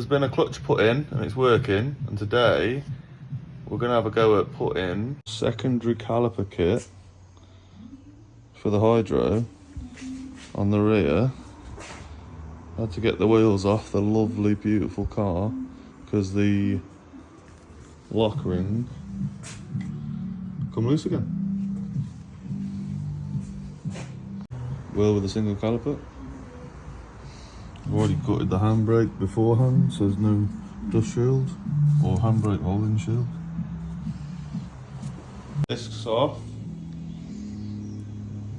There's been a clutch put in and it's working, and today we're going to have a go at putting secondary caliper kit for the hydro on the rear. I had to get the wheels off the lovely beautiful car because the lock ring come loose again. Wheel with a single caliper. I've already gutted the handbrake beforehand, so there's no dust shield or handbrake rolling shield. Discs off.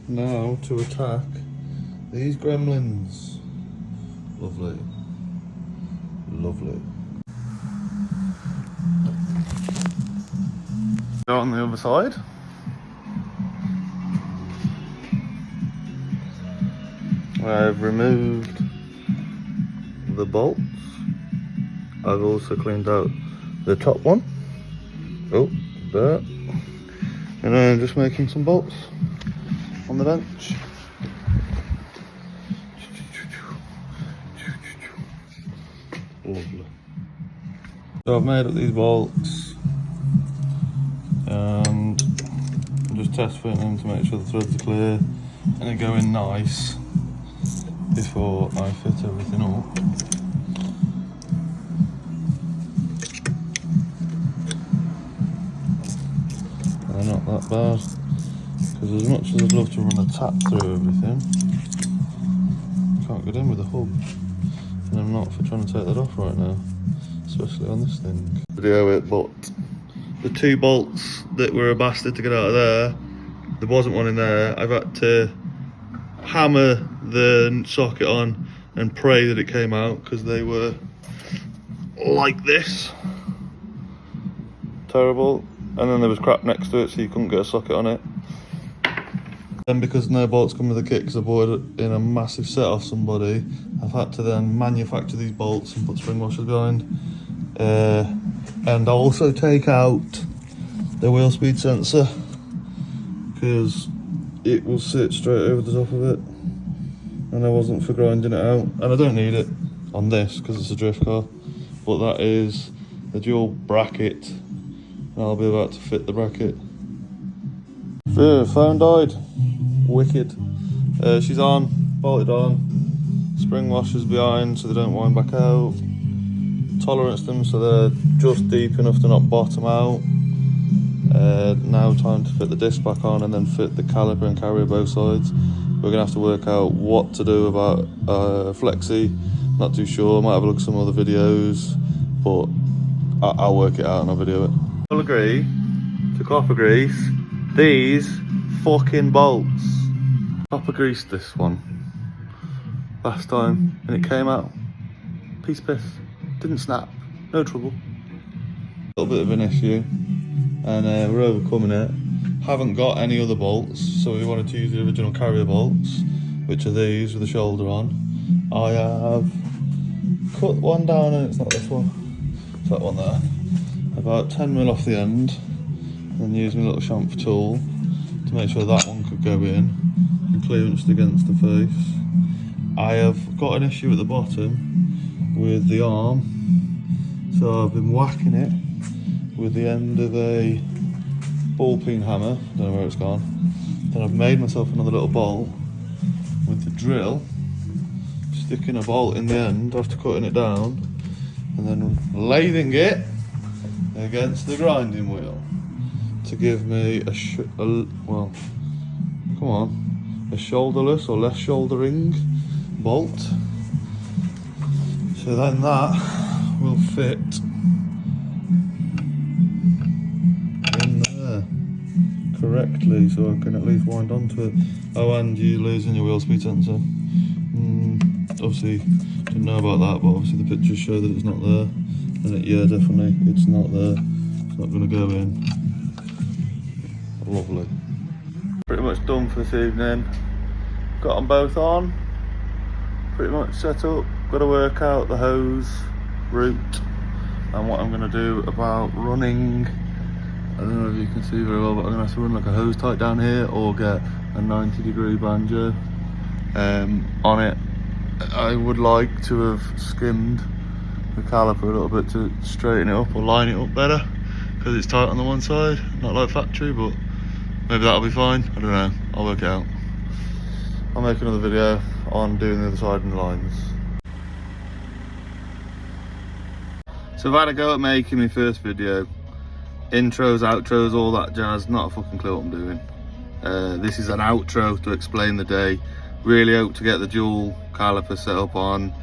Now to attack these gremlins. Lovely. Lovely. Go on the other side. I've removed the bolts. I've also cleaned out the top one. Oh, there. And I'm just making some bolts on the bench. Lovely. So I've made up these bolts and I'm just test fitting them to make sure the threads are clear and they go in nice before I fit everything up. They're not that bad, because as much as I'd love to run a tap through everything, I can't get in with a hub, and I'm not for trying to take that off right now, especially on this thing. Video it, but the two bolts that were a bastard to get out of there wasn't one in there. I've had to hammer the socket on and pray that it came out because they were like this. Terrible. And then there was crap next to it, so you couldn't get a socket on it. Then because no bolts come with the kit, because I bought it in a massive set off somebody, I've had to then manufacture these bolts and put spring washers behind. And I also take out the wheel speed sensor because it will sit straight over the top of it, and I wasn't for grinding it out. And I don't need it on this because it's a drift car, but that is the dual bracket, and I'll be about to fit the bracket. Phone died. Wicked. She's on, bolted on, spring washers behind so they don't wind back out, tolerance them so they're just deep enough to not bottom out. Now time to fit the disc back on and then fit the caliper and carrier both sides. We're going to have to work out what to do about flexi. Not too sure, might have a look at some other videos, but I'll work it out and I'll video it. I'll agree to copper grease these fucking bolts. Copper greased this one last time and it came out piece of piss. Didn't snap, no trouble. A little bit of an issue, and we're overcoming it. Haven't got any other bolts, so we wanted to use the original carrier bolts, which are these with the shoulder on. I have cut one down, and it's not this one, it's that one there. About 10mm off the end, and then use my little chamfer tool to make sure that one could go in and clearanced against the face. I have got an issue at the bottom with the arm, so I've been whacking it with the end of a ball peen hammer. Don't know where it's gone. Then I've made myself another little bolt with the drill, sticking a bolt in the end after cutting it down, and then lathing it against the grinding wheel to give me a shoulderless or less shouldering bolt. So then that will fit in there correctly, so I can at least wind onto it. Oh, and you're losing your wheel speed sensor. Obviously didn't know about that, but obviously the pictures show that it's not there, and yeah, definitely it's not there. It's not going to go in. Lovely. Pretty much done for this evening. Got them both on, pretty much set up. Got to work out the hose route and what I'm going to do about running. I don't know if you can see very well, but I'm going to have to run like a hose tight down here or get a 90-degree banjo on it. I would like to have skimmed the caliper a little bit to straighten it up or line it up better, because it's tight on the one side, not like factory, but maybe that'll be fine. I don't know, I'll work it out. I'll make another video on doing the other side and the lines. So I've had a go at making my first video. Intros, outros, all that jazz, not a fucking clue what I'm doing. This is an outro to explain the day. Really hope to get the dual caliper set up on.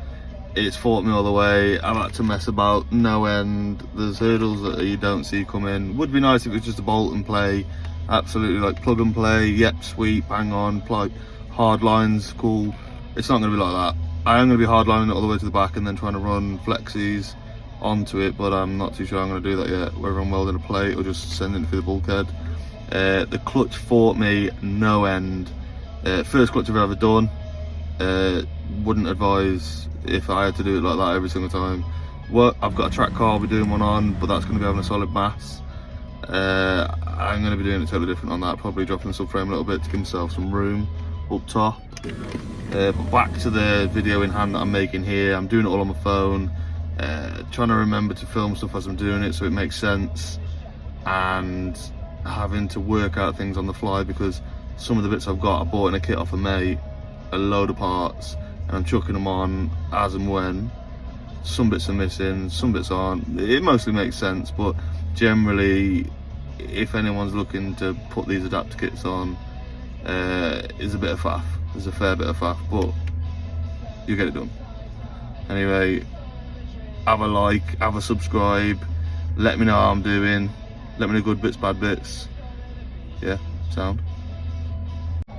It's fought me all the way. I've had to mess about no end. There's hurdles that you don't see coming. Would be nice if it was just a bolt and play. Absolutely, like plug and play, yep, sweet, bang on, like hard lines, cool. It's not going to be like that. I am going to be hard lining it all the way to the back and then trying to run flexies onto it, but I'm not too sure I'm going to do that yet, whether I'm welding a plate or just sending it through the bulkhead. The clutch fought me no end. First clutch I've ever done. Wouldn't advise if I had to do it like that every single time. Well, I've got a track car I'll be doing one on, but that's going to be having a solid mass. I'm going to be doing it totally different on that, probably dropping the subframe a little bit to give myself some room up top. But back to the video in hand that I'm making here. I'm doing it all on my phone, trying to remember to film stuff as I'm doing it so it makes sense, and having to work out things on the fly, because some of the bits I've got I bought in a kit off a mate, a load of parts, and I'm chucking them on as and when. Some bits are missing, some bits aren't. It mostly makes sense, but generally, if anyone's looking to put these adapter kits on, is a bit of faff. There's a fair bit of faff, but you get it done. Anyway, have a like, have a subscribe, let me know how I'm doing, let me know good bits, bad bits. Yeah, sound.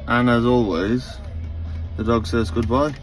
And as always, the dog says goodbye.